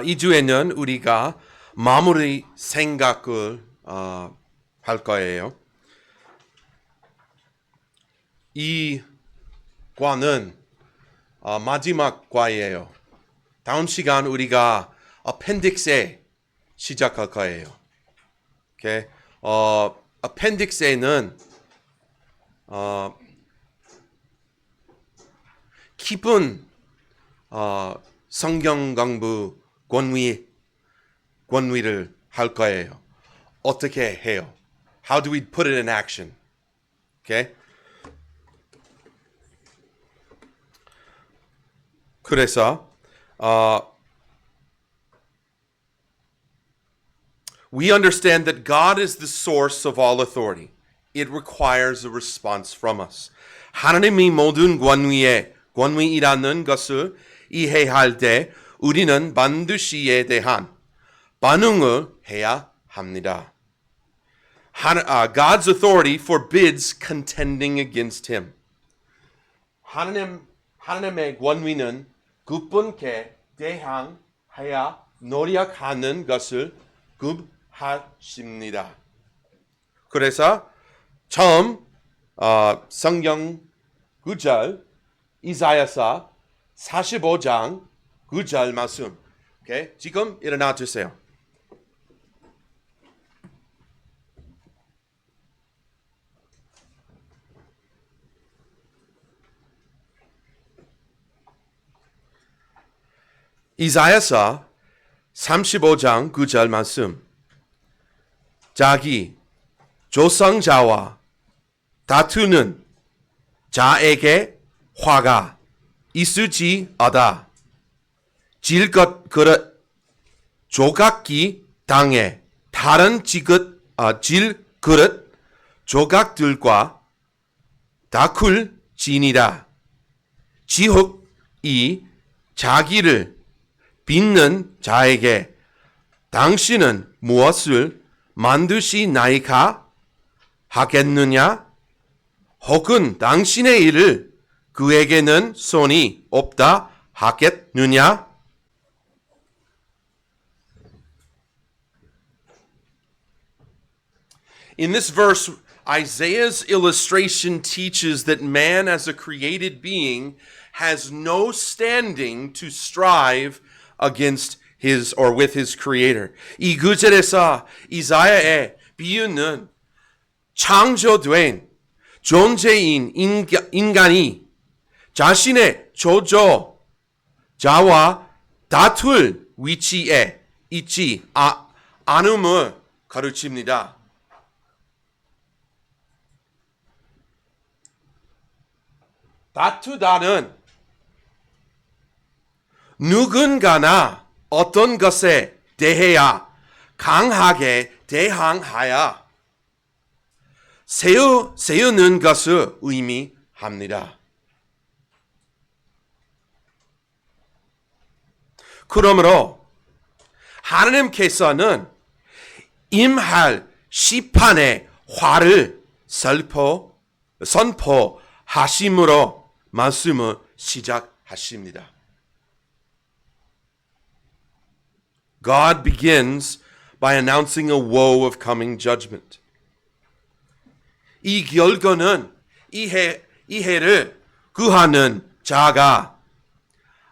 이 주에는 우리가 마무리 생각을 할 거예요. 이 과는 마지막 과예요. 다음 시간 우리가 appendix A 시작할 거예요. Okay? appendix A는 깊은 성경 공부 권위를 할 거예요. 어떻게 해요? How do we put it in action? Okay? 그래서 we understand that God is the source of all authority. It requires a response from us. 하나님이 모든 권위이라는 것을 이해할 때 우리는 반드시 이에 대한 반응을 해야 합니다. God's authority forbids contending against him. 하나님의 권위는 그분께 대항하여 노력하는 것을 금하십니다. 그래서 처음 성경 구절 이사야서 45장 9절 말씀. Okay? 지금 일어나 주세요. 이사야서 35장 9절 말씀. 자기 조상자와 다투는 자에게 화가 있을지어다. 질것 그릇 조각기 당해 다른 질 그릇 조각들과 다툴지니라. 지흙이 자기를 빚는 자에게 당신은 무엇을 만드시나이까 하겠느냐? 혹은 당신의 일을 그에게는 손이 없다 하겠느냐? In this verse, Isaiah's illustration teaches that man as a created being has no standing to strive against his or with his creator. 이 구절에서 이사야의 비유는 창조된 존재인 인간이 자신의 조조자와 다툴 위치에 있지 않음을 가르칩니다. 다투다는 누군가나 어떤 것에 대해야 강하게 대항하여 세우는 것을 의미합니다. 그러므로 하나님께서는 임할 시판의 화를 선포하심으로 말씀을 시작하십니다. God begins by announcing a woe of coming judgment. 이 결과는 이해를 구하는 자가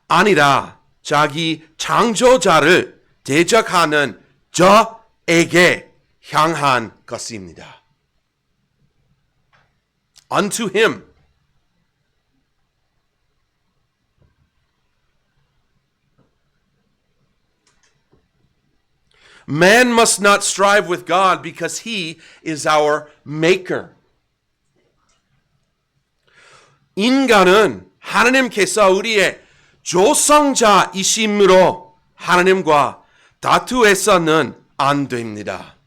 아니라 자기 창조자를 대적하는 저에게 향한 것입니다. Unto him. Man must not strive with God because he is our maker. 인간은 하나님께서 우리의 조성자이심으로 하나님과 다투해서는 안 됩니다.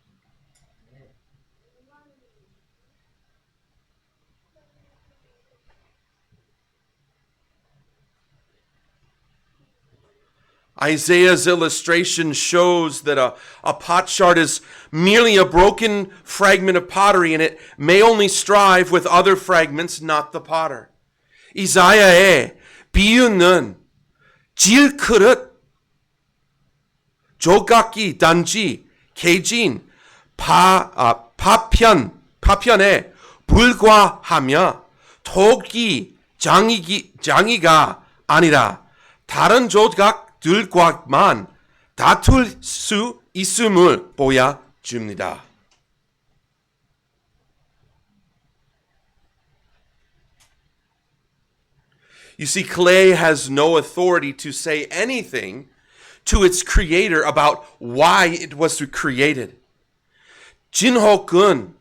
Isaiah's illustration shows that a potsherd is merely a broken fragment of pottery and it may only strive with other fragments, not the potter. 이사야의 비유는 질그릇 조각기, 단지, 개진, 파편에 불과하며 토기, 장이가 아니라 다른 조각들과만 다툴 수 있음을 보여줍니다. You see, clay has no authority to say anything to its creator about why it was created. 진흙은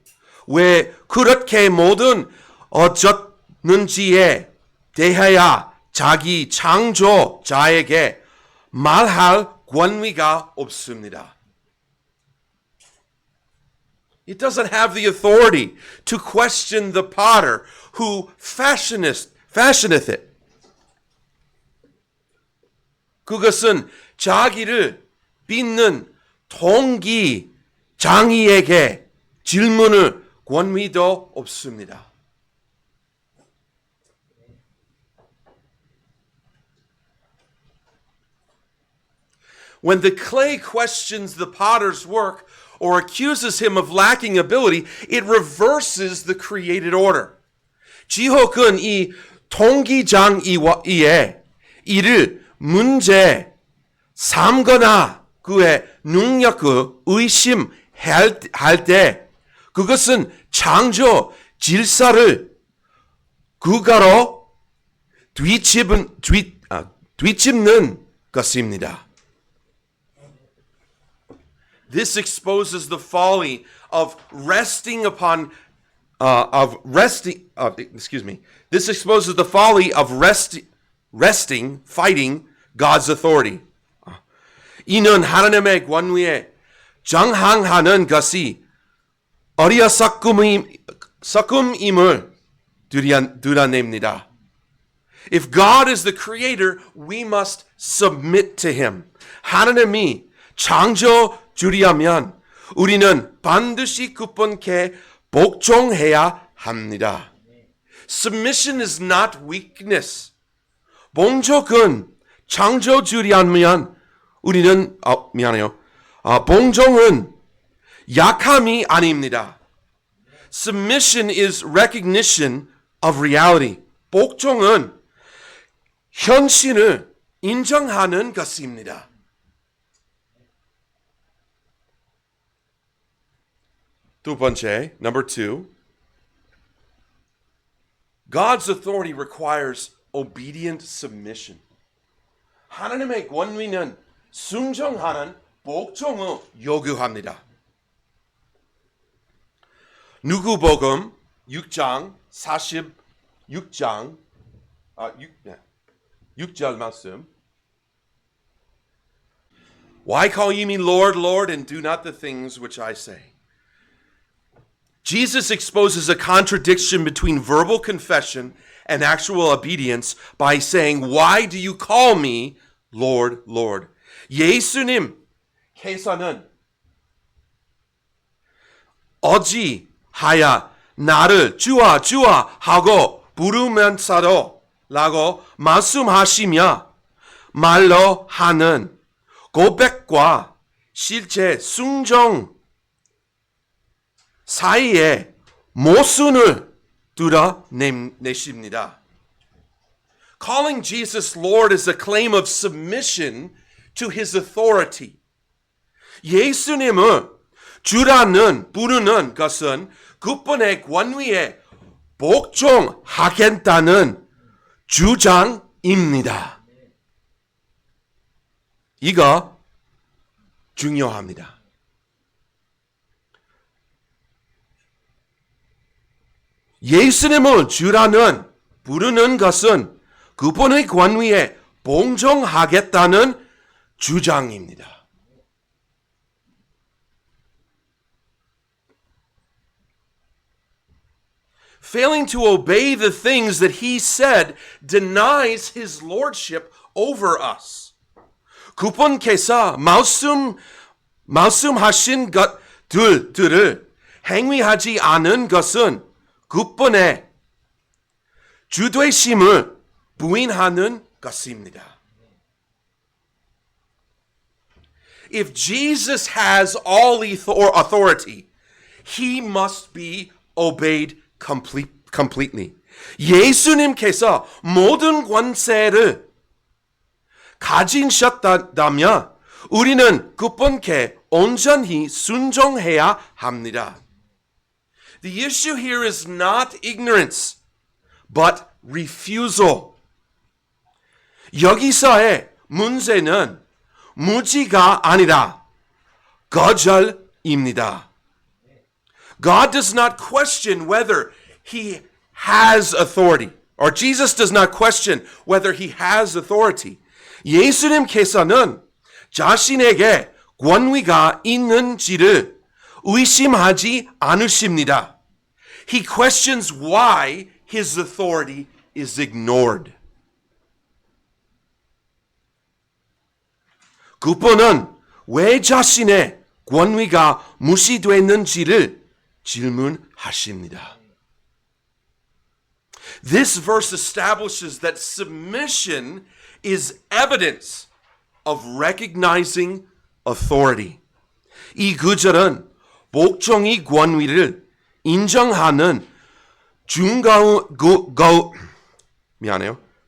왜 그렇게 모든 어쩌는지에 대하여 자기 창조자에게 말할 권위가 없습니다. It doesn't have the authority to question the potter who fashioneth it. 그것은 자기를 빚는 동기 장이에게 질문을 권위도 없습니다. When the clay questions the potter's work or accuses him of lacking ability, it reverses the created order. 지옥은 이 통기장이에 이를 문제 삼거나 그의 능력을 의심할 때 그것은 창조 질서를 국가로 뒤집는 것입니다. This exposes the folly of fighting God's authority. 이는 하나님의 권위에 저항하는 것이 어리석음임을 드러냅니다. If God is the creator, we must submit to him. 하나님이 창조주라면 우리는 반드시 그분께 복종해야 합니다. Submission is not weakness. 봉족은 창조주라면 우리는 봉종은 약함이 아닙니다. Submission is recognition of reality. 복종은 현실을 인정하는 것입니다. 두 번째, number 2. God's authority requires obedient submission. 하나님의 권위는 순종하는 복종을 요구합니다. 누구복음 6장 6절 말씀. Why call ye me Lord, Lord, and do not the things which I say? Jesus exposes a contradiction between verbal confession and actual obedience by saying, Why do you call me Lord, Lord? 예수님께서는 어찌하여 나를 주와 주와 하고 부르면서도 라고 말씀하시며 말로 하는 고백과 실제 순종 사이에 모순을 드러내십니다. Calling Jesus Lord is a claim of submission to his authority. 예수님을 주라는 부르는 것은 그분의 권위에 복종하겠다는 주장입니다. 이거 중요합니다. 예수님을 주라는 부르는 것은 그분의 권위에 복종하겠다는 주장입니다. Failing to obey the things that he said denies his lordship over us. 그분께서 말씀하신 것들을 행위하지 않은 것은 그분의 주되심을 부인하는 것입니다. If Jesus has all authority, he must be obeyed completely. 예수님께서 모든 권세를 가지셨다면 우리는 그분께 온전히 순종해야 합니다. The issue here is not ignorance, but refusal. 여기서의 문제는 무지가 아니라 거절입니다. God does not question whether he has authority, or Jesus does not question whether he has authority. 예수님께서는 자신에게 권위가 있는지를 의심하지 않으십니다. He questions why his authority is ignored. 그분은 왜 자신의 권위가 무시됐는지를 질문하십니다. This verse establishes that submission is evidence of recognizing authority. 이 구절은 복종의 권위를 인정하는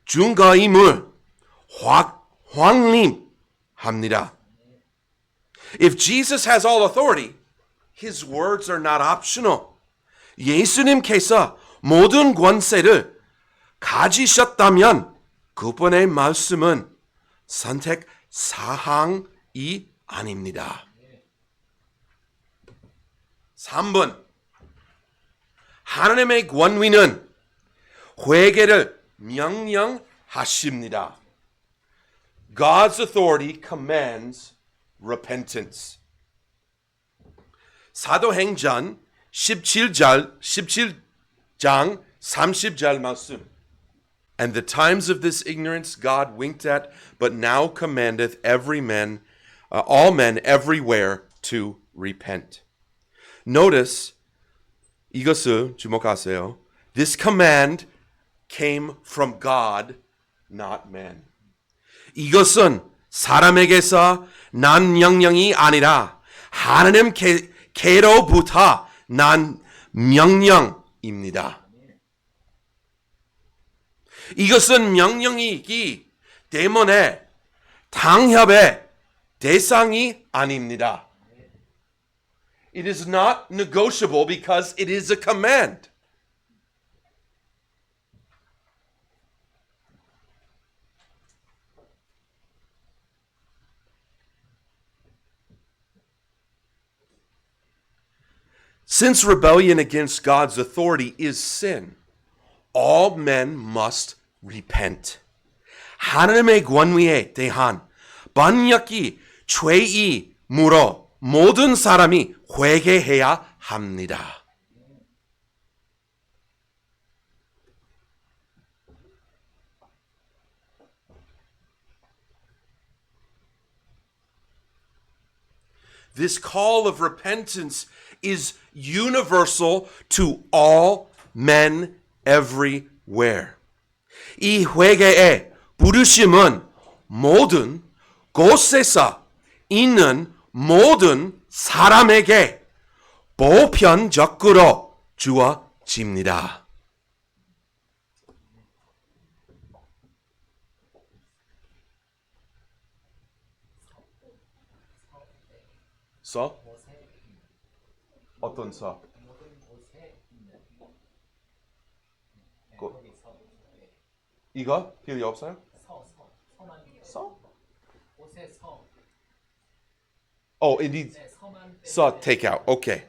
증거임을 확립합니다. If Jesus has all authority, his words are not optional. 예수님께서 모든 권세를 가지셨다면 그분의 말씀은 선택 사항이 아닙니다. 3번, 하나님의 권위는 회개를 명령하십니다. God's authority commands repentance. 사도행전 17장 30절 말씀. And the times of this ignorance God winked at, but now commandeth all men everywhere to repent. Notice, 이것을 주목하세요. This command came from God, not man. 이것은 사람에게서 난 명령이 아니라 하나님께로부터 난 명령입니다. 이것은 명령이기 때문에 당협의 대상이 아닙니다. It is not negotiable because it is a command. Since rebellion against God's authority is sin, all men must repent. 하나님의 권위에 대한 반역이 죄이므로 모든 사람이 회개해야 합니다. This call of repentance is universal to all men everywhere. 이 회개의 부르심은 모든 곳에서 있는 모든 사람에게 보편적으로 주어집니다. 서? 어떤 서? 이거 필요 없어요? 서? Oh, indeed. 서 take out. Okay.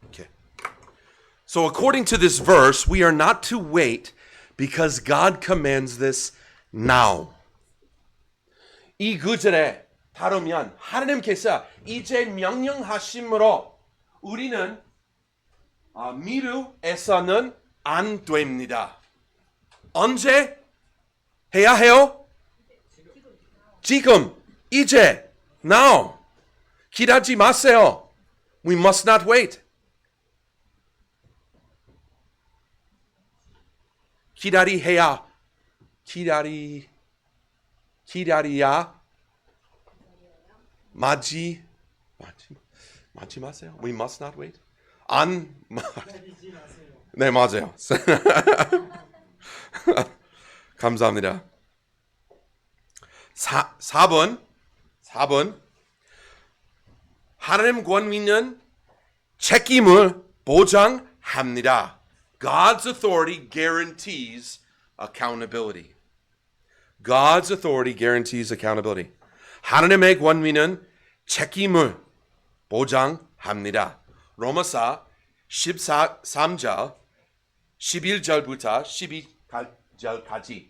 Okay. So according to this verse, we are not to wait because God commands this now. 이 구절에 따르면 하나님께서 이제 명령하심으로 우리는 미루에서는 안 됩니다. 언제 해야 해요? 지금, 이제, now. 기다리지 마세요. We must not wait. 기다리해야 기다리야 맞지 마세요. We must not wait. 네, 맞아요. 감사합니다. 4번 하나님 권위는 책임을 보장합니다. God's authority guarantees accountability. God's authority guarantees accountability. 하나님의 권위는 책임을 보장합니다. 로마서 13절 11절부터 12절까지.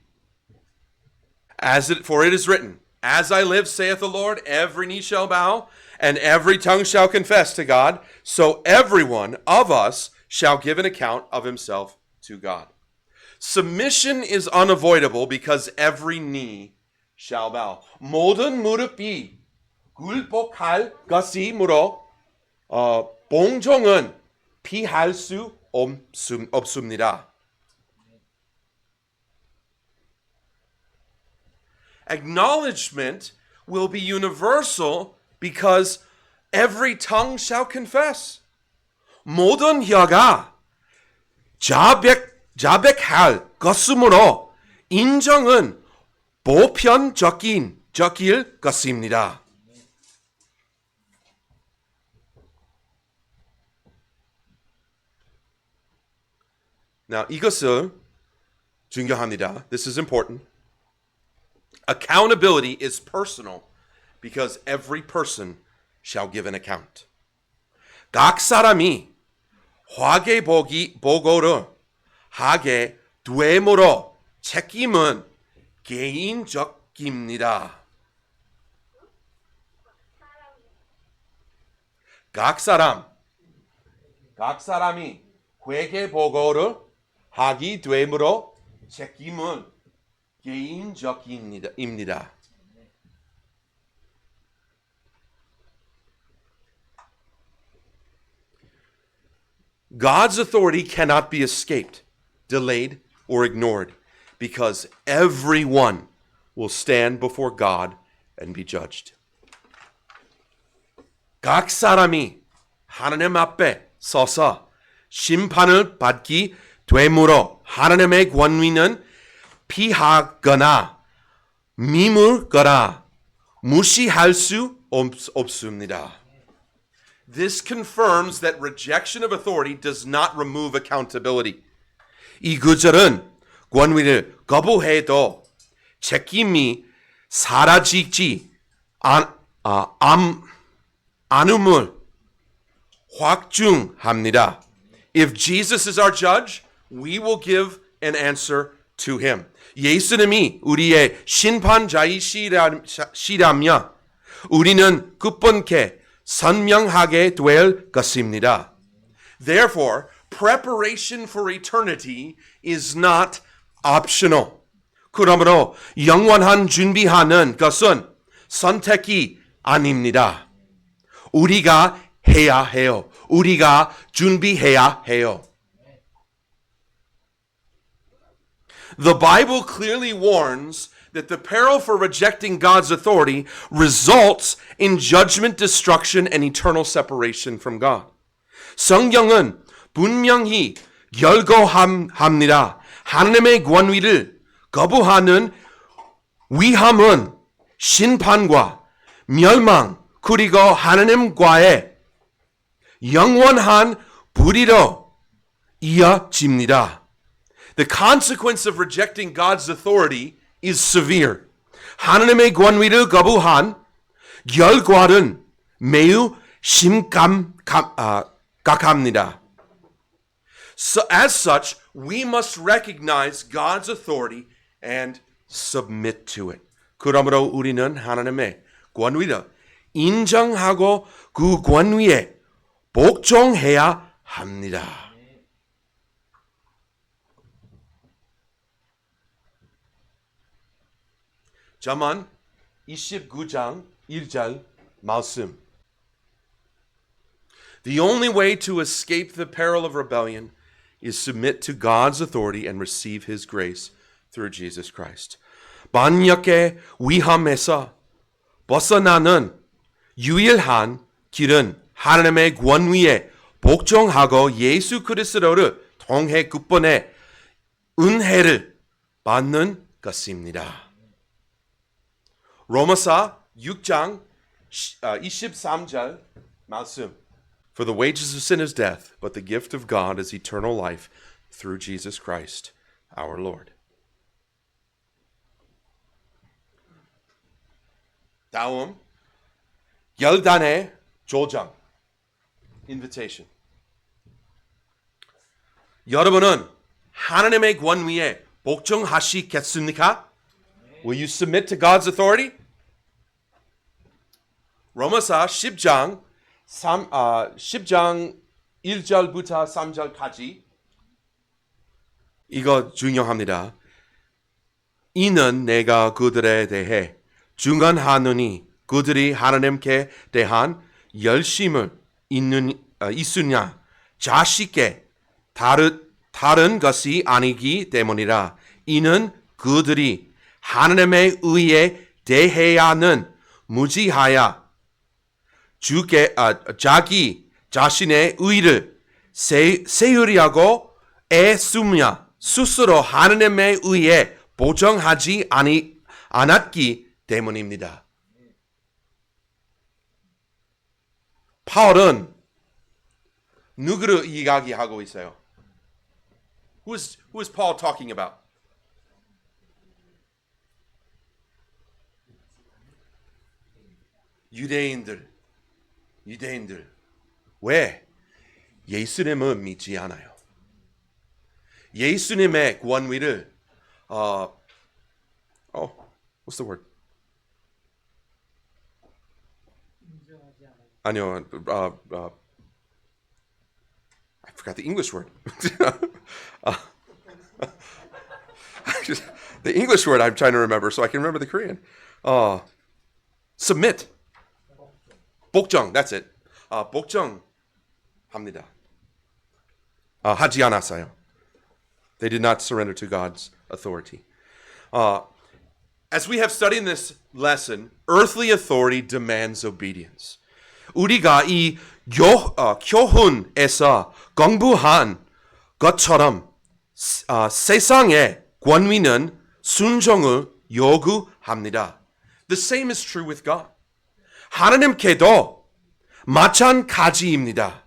For it is written, As I live, saith the Lord, every knee shall bow, and every tongue shall confess to God, so every one of us shall give an account of himself to God. Submission is unavoidable because every knee shall bow. 모든 무릎이 굴복할 것이므로 봉종은 피할 수 없습니다. Acknowledgement will be universal because every tongue shall confess. 모든 혀가 자백할 것이므로 인정은 보편적일 것입니다. Now, 이것을 중요합니다. This is important. Accountability is personal because every person shall give an account. 각 사람이 회개보고를 하게 되므로 책임은 개인적입니다. 각 사람이 회개보고를 하게 되므로 책임은 개인적입니다. God's authority cannot be escaped, delayed, or ignored because everyone will stand before God and be judged. 각 사람이 하나님 앞에 서서 심판을 받기 되므로 하나님의 권위는 피하거나 미물거나 무시할 수 없습니다. This confirms that rejection of authority does not remove accountability. 이 구절은 권위를 거부해도 책임이 사라지지 않음을 확증합니다. If Jesus is our judge, we will give an answer to him. 예수님이 우리의 심판자이시라면 우리는 굳건케 선명하게 될 것입니다. Therefore, preparation for eternity is not optional. 그러므로 영원한 준비하는 것은 선택이 아닙니다. 우리가 해야 해요. 우리가 준비해야 해요. The Bible clearly warns that the peril for rejecting God's authority results in judgment, destruction, and eternal separation from God. 성경은 분명히 결고합니다. 하나님의 권위를 거부하는 위험은 심판과 멸망 그리고 하나님과의 영원한 불의로 이어집니다. The consequence of rejecting God's authority is severe. 하나님의 권위를 거부한 결과는 매우 심각합니다. So, as such, we must recognize God's authority and submit to it. 그러므로 우리는 하나님의 권위를 인정하고 그 권위에 복종해야 합니다. 잠언 29장 1절 말씀. The only way to escape the peril of rebellion is submit to God's authority and receive His grace through Jesus Christ. 반역의 위험에서 벗어나는 유일한 길은 하나님의 권위에 복종하고 예수 그리스도를 통해 구원의 은혜를 받는 것입니다. 로마서 6장 23절 말씀. For the wages of sin is death, but the gift of God is eternal life through Jesus Christ our Lord. 다음 열단의 조장 invitation. 여러분은 하나님의 권위에 복종하시겠습니까? Will you submit to God's authority? 로마서 10장 1절부터 3절까지 이거 중요합니다. 이는 내가 그들에 대해 중간하노니 그들이 하나님께 대한 열심을 있으냐 자식께 다른 것이 아니기 때문이라. 이는 그들이 하나님의 의에 대해야는 무지하여 자기 자신의 의를 세우려고 애쓰며 스스로 하나님의 의에 보정하지 않았기 때문입니다. 바울은 누구를 이야기하고 있어요? Who is Paul talking about? 유대인들. 왜? 예수님을 믿지 않아요. 예수님의 권위를 what's the word? 아니요, I forgot the English word. The English word I'm trying to remember, so I can remember the Korean. Submit. 복종, that's it. 복종합니다. 하지 않았어요. They did not surrender to God's authority. As we have studied in this lesson, earthly authority demands obedience. 우리가 이 교훈에서 공부한 것처럼 세상의 권위는 순종을 요구합니다. The same is true with God. 하나님께도 마찬가지입니다.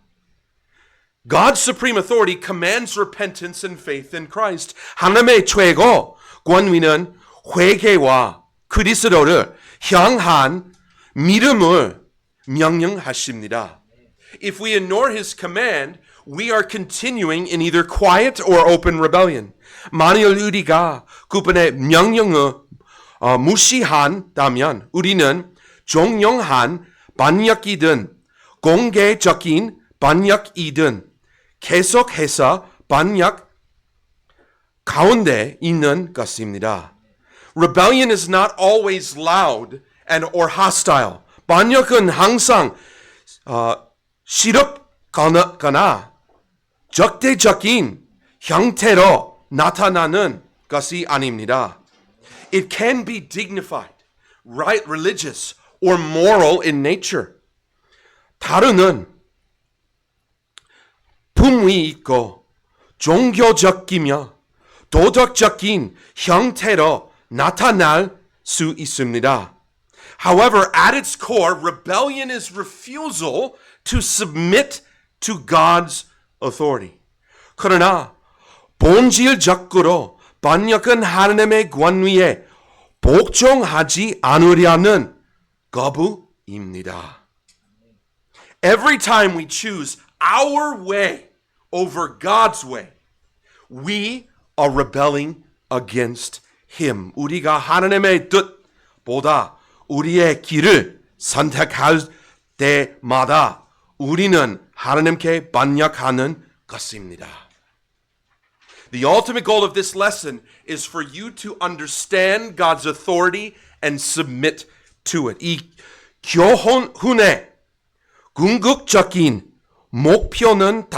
God's supreme authority commands repentance and faith in Christ. 하나님의 최고 권위는 회개와 그리스도를 향한 믿음을 명령하십니다. If we ignore His command, we are continuing in either quiet or open rebellion. 만일 우리가 그분의 명령을 무시한다면 우리는 종용한 반역이든 공개적인 반역이든 계속해서 반역 가운데 있는 것입니다. Rebellion is not always loud or hostile. 반역은 항상 시럽거나 적대적인 형태로 나타나는 것이 아닙니다. It can be dignified, right, religious, or moral in nature. 다루는 품위 있고 종교적이며 도덕적인 형태로 나타날 수 있습니다. However, at its core, rebellion is refusal to submit to God's authority. 그러나 본질적으로 반역은 하나님의 권위에 복종하지 않으려는 거부입니다. Every time we choose our way over God's way, we are rebelling against Him. 우리가 하나님의 뜻보다 우리의 길을 선택할 때마다 우리는 하나님께 반역하는 것입니다. The ultimate goal of this lesson is for you to understand God's authority and submit to it. 이 교훈의 궁극적인 목표는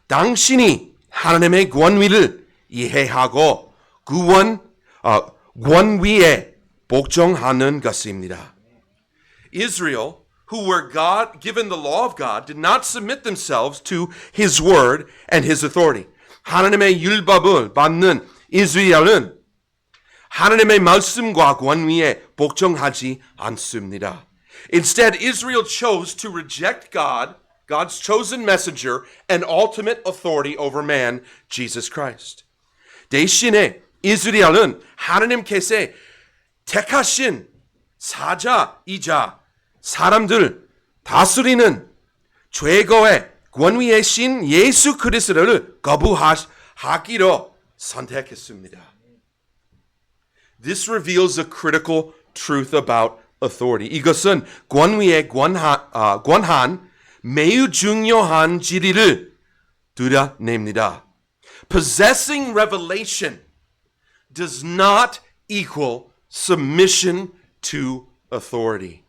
당신이 하나님의 권위를 이해하고 권위에 복종하는 것입니다. Israel, who were God, given the law of God, did not submit themselves to His word and His authority. 하나님의 율법을 받는 이스라엘은 하나님의 말씀과 권위에 복종하지 않습니다. Instead, Israel chose to reject God, God's chosen messenger and ultimate authority over man, Jesus Christ. 대신에 이스라엘은 하나님께서 택하신 사자이자 사람들 다스리는 최고의 권위의 신 예수 그리스도를 거부하기로 선택했습니다. This reveals a critical truth about authority. 이것은 권위의 권한 매우 중요한 진리를 드러냅니다. Possessing revelation does not equal submission to authority.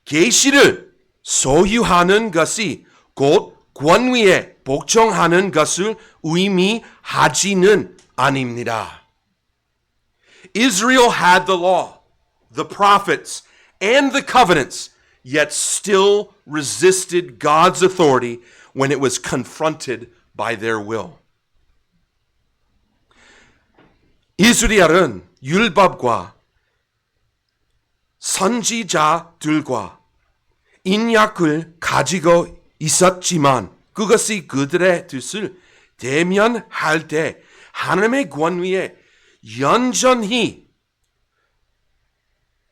계시를 소유하는 것이 곧 권위에 복종하는 것을 의미하지는 않습니다. Israel had the law, the prophets, and the covenants, yet still resisted God's authority when it was confronted by their will. 이스라엘은 율법과 선지자들과 인약을 가지고 있었지만 그것이 그들의 뜻을 대면할 때 하나님의 권위에 연전히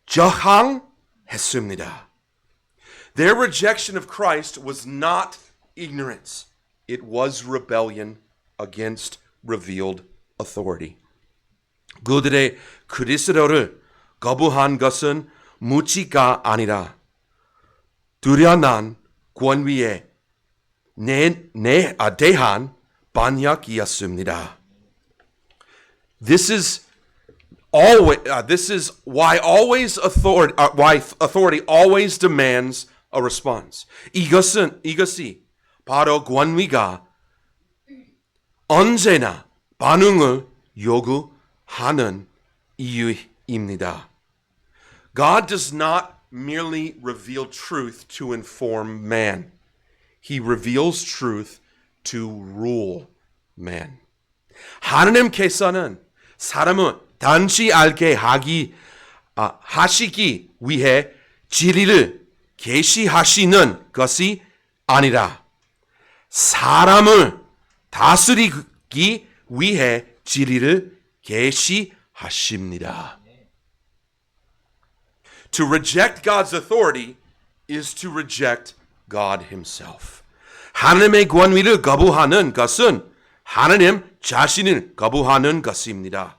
저항했습니다. Their rejection of Christ was not ignorance. It was rebellion against revealed authority. 그들의 그리스도를 거부한 것은 무지가 아니라 두려난 권위에 대한 반역이었습니다. This is why authority always demands a response. 이것이 바로 권위가 언제나 반응을 요구하는 이유입니다. God does not merely reveal truth to inform man. He reveals truth to rule man. 하나님께서는 사람을 단지 알게 하시기 위해 진리를 계시하시는 것이 아니라 사람을 다스리기 위해 진리를 계시하십니다. To reject God's authority is to reject God Himself. 하나님의 권위를 거부하는 것은 하나님 자신을 거부하는 것입니다.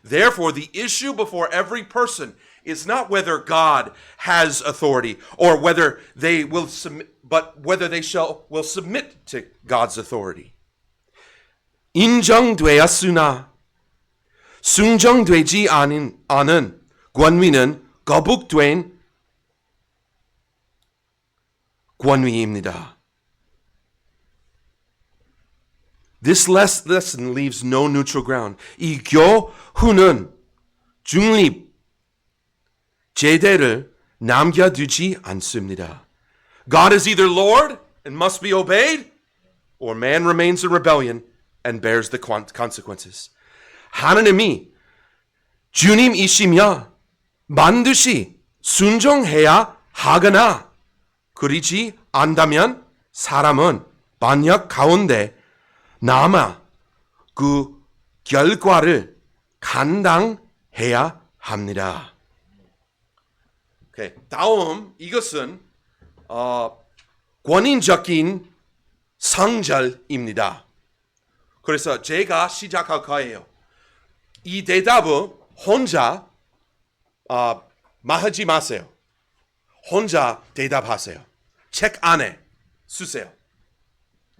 Therefore, the issue before every person is not whether God has authority or whether they will submit, but whether they will submit to God's authority. 인정되었으나 순종되지 않은 권위는 거북된 권위입니다. This lesson leaves no neutral ground. 이 교훈은 중립, 제대를 남겨두지 않습니다. God is either Lord and must be obeyed, or man remains in rebellion and bears the consequences. 하나님이 주님이시며 반드시 순종해야 하거나 그러지 않다면 사람은 반역 가운데 남아 그 결과를 감당해야 합니다. Okay. 다음 이것은 권위적인 성절입니다. 그래서 제가 시작할 거예요. 이 대답을 혼자 말하지 마세요. 혼자 대답하세요. 책 안에 쓰세요.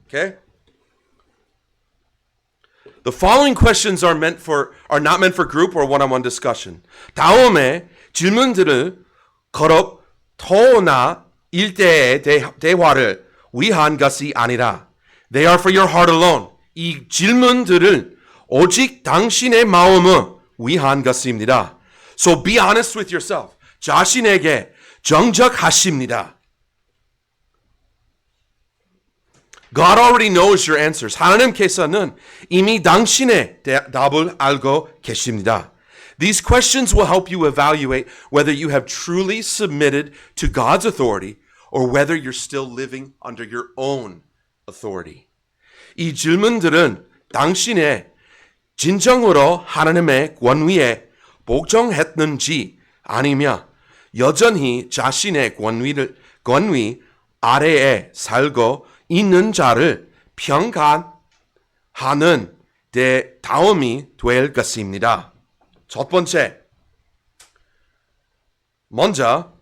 Okay? The following questions are not meant for group or one-on-one discussion. 다음에 질문들을 거룩 토나 일대의 대화를 위한 것이 아니라 They are for your heart alone. 이 질문들을 오직 당신의 마음을 위한 것입니다. So be honest with yourself. 자신에게 정직하십니다. God already knows your answers. 하나님께서는 이미 당신의 답을 알고 계십니다. These questions will help you evaluate whether you have truly submitted to God's authority or whether you're still living under your own authority. 이 질문들은 당신의 진정으로 하나님의 권위에 복종했는지 아니면 여전히 자신의 권위 아래에 살고 있는 자를 평가하는 데 도움이 될 것입니다. 첫 번째, 먼저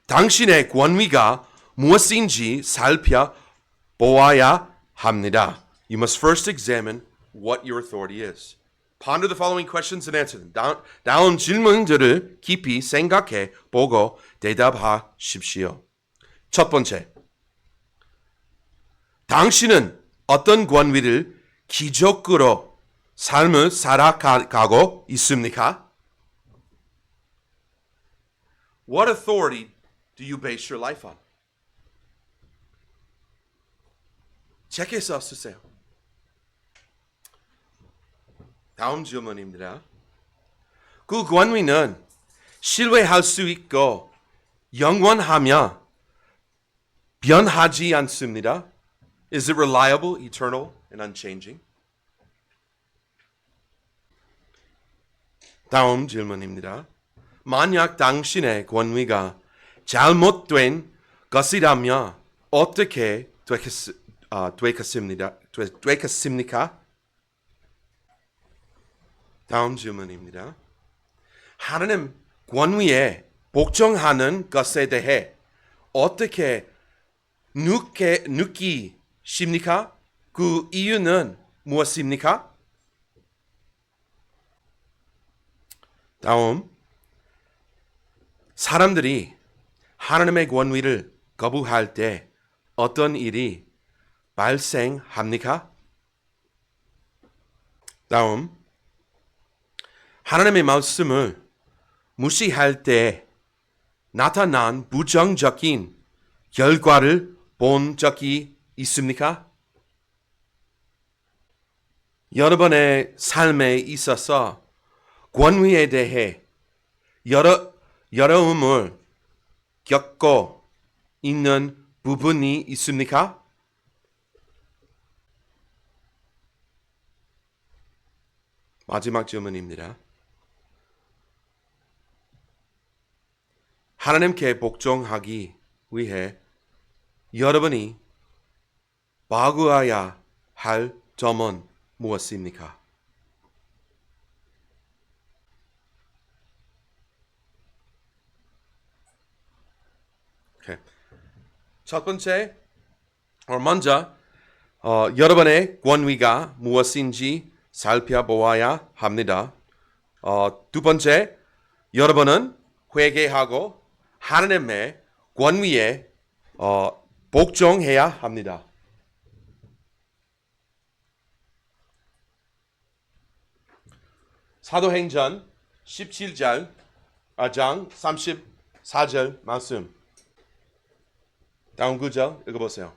당신의 권위가 무엇인지 살펴보아야 합니다. You must first examine what your authority is. Ponder the following questions and answer them. 다음 질문들을 깊이 생각해 보고 대답하십시오. 첫 번째, 당신은 어떤 권위를 기적으로 삶을 살아가고 있습니까? What authority do you base your life on? 책에서 쓰세요. 다음 질문입니다. 그 권위는 신뢰할 수 있고 영원하며 변하지 않습니다. Is it reliable, eternal, and unchanging? 다음 질문입니다. 만약 당신의 권위가 잘못된 것이라면 어떻게 되겠습니까? 다음 질문입니다. 하나님 권위에 복종하는 것에 대해 어떻게 느끼십니까? 그 이유는 무엇입니까? 다음, 사람들이 하나님의 권위를 거부할 때 어떤 일이 발생합니까? 다음, 하나님의 말씀을 무시할 때 나타난 부정적인 결과를 본 적이 있습니까? 여러분의 삶에 있어서 권위에 대해 어려움을 겪고 있는 부분이 있습니까? 마지막 질문입니다. 하나님께 복종하기 위해 여러분이 바꾸어야 할 점은 무엇입니까? 첫 번째, 먼저 여러분의 권위가 무엇인지 살펴보아야 합니다. 두 번째, 여러분은 회개하고 하나님의 권위에 복종해야 합니다. 사도행전 17장 34절 말씀. 다음 구절 읽어보세요.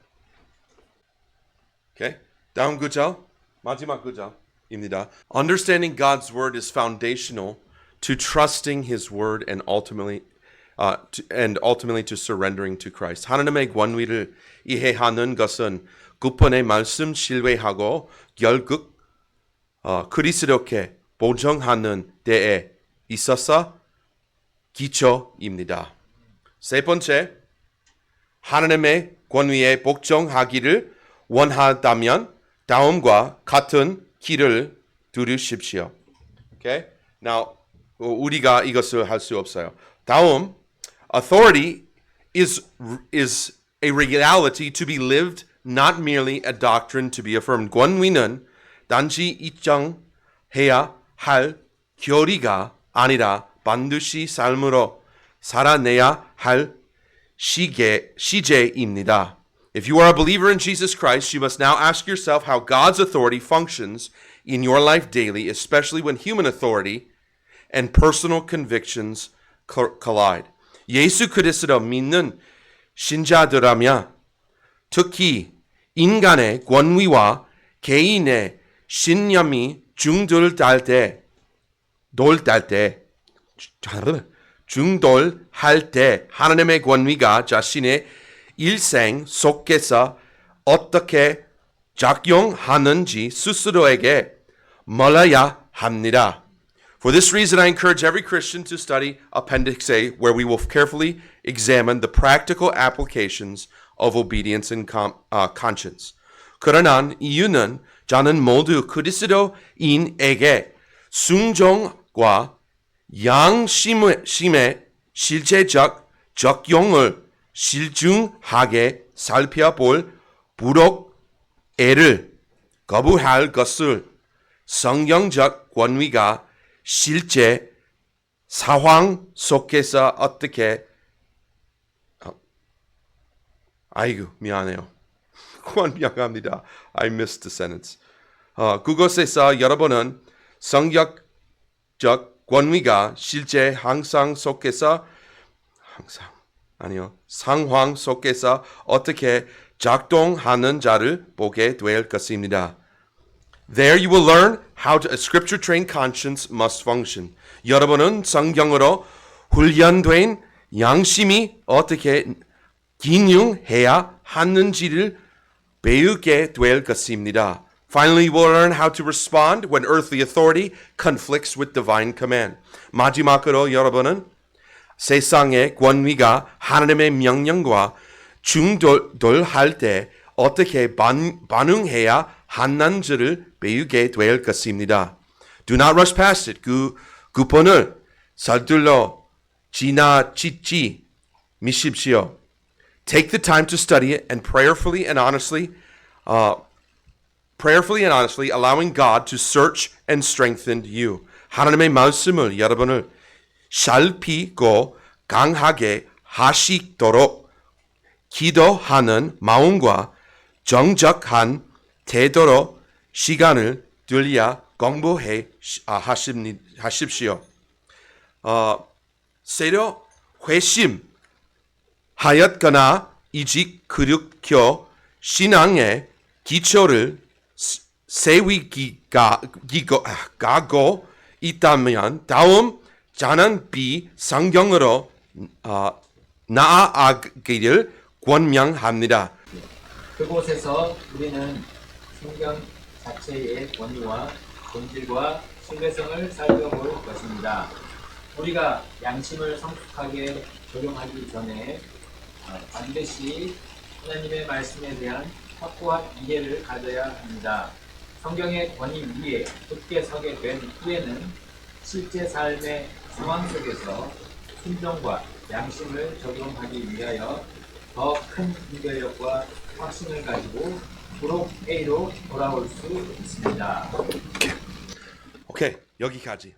Okay? 다음 구절, 마지막 구절입니다. Understanding God's word is foundational to trusting His word and ultimately to surrendering to Christ. 하나님의 권위를 이해하는 것은 구원의 말씀 신뢰하고 결국 그리스도께 복종하는 데에 있어서 기초입니다. 세 번째, 하나님의 권위에 복종하기를 원하다면 다음과 같은 길을 들으십시오. Okay? Now, 우리가 이것을 할 수 없어요. 다음, authority is a reality to be lived, not merely a doctrine to be affirmed. 권위는 단지 인정해야 할 교리가 아니라 반드시 삶으로 살아내야 할 시제입니다. If you are a believer in Jesus Christ, you must now ask yourself how God's authority functions in your life daily, especially when human authority and personal convictions collide. 예수 그리스도 믿는 신자들이라면 특히 인간의 권위와 개인의 신념이 중돌할 때 하나님의 권위가 자신의 일생 속에서 어떻게 작용하는지 스스로에게 몰라야 합니다. For this reason, I encourage every Christian to study Appendix A, where we will carefully examine the practical applications of obedience and conscience. 그러나 이유는 저는 모두 그리스도인에게 순종과 양심의 실제적 적용을 실중하게 살펴볼 불혹애를 거부할 것을 성경적 권위가 실제 상황 속에서 어떻게 미안해요. 권명합니다. I missed the sentence. 그것에서 여러분은 성경적 권위가 실제 상황 속에서 어떻게 작동하는지를 보게 될 것입니다. There you will learn how a scripture-trained conscience must function. 여러분은 성경으로 훈련된 양심이 어떻게 기능해야 하는지를 배우게 될 것입니다. Finally, you will learn how to respond when earthly authority conflicts with divine command. 마지막으로 여러분은 세상의 권위가 하나님의 명령과 충돌할 때 어떻게 반응해야 하는지를 배우게 될 것입니다. Do not rush past it. 그 부분을 서둘러 지나치지 마십시오. Take the time to study it and prayerfully and honestly allowing God to search and strengthen you. 하나님의 말씀을 여러분을 살피고 강하게 하시도록 기도하는 마음과 정직한 태도로 시간을 들여 공부해 하십시오. 새로 회심하였거나 이직 그르켜 신앙의 기초를 세우고 있다면 다음 자는 비성경으로 나아가기를 권명합니다. 그곳에서 우리는 성경 자체의 권위와 본질과 신뢰성을 살펴볼 것입니다. 우리가 양심을 성숙하게 적용하기 전에 반드시 하나님의 말씀에 대한 확고한 이해를 가져야 합니다. 성경의 권위 위에 굳게 서게 된 후에는 실제 삶의 상황 속에서 순종과 양심을 적용하기 위하여 더 큰 분별력과 확신을 가지고 불혹 A로 돌아올 수 있습니다. 오케이, 여기까지.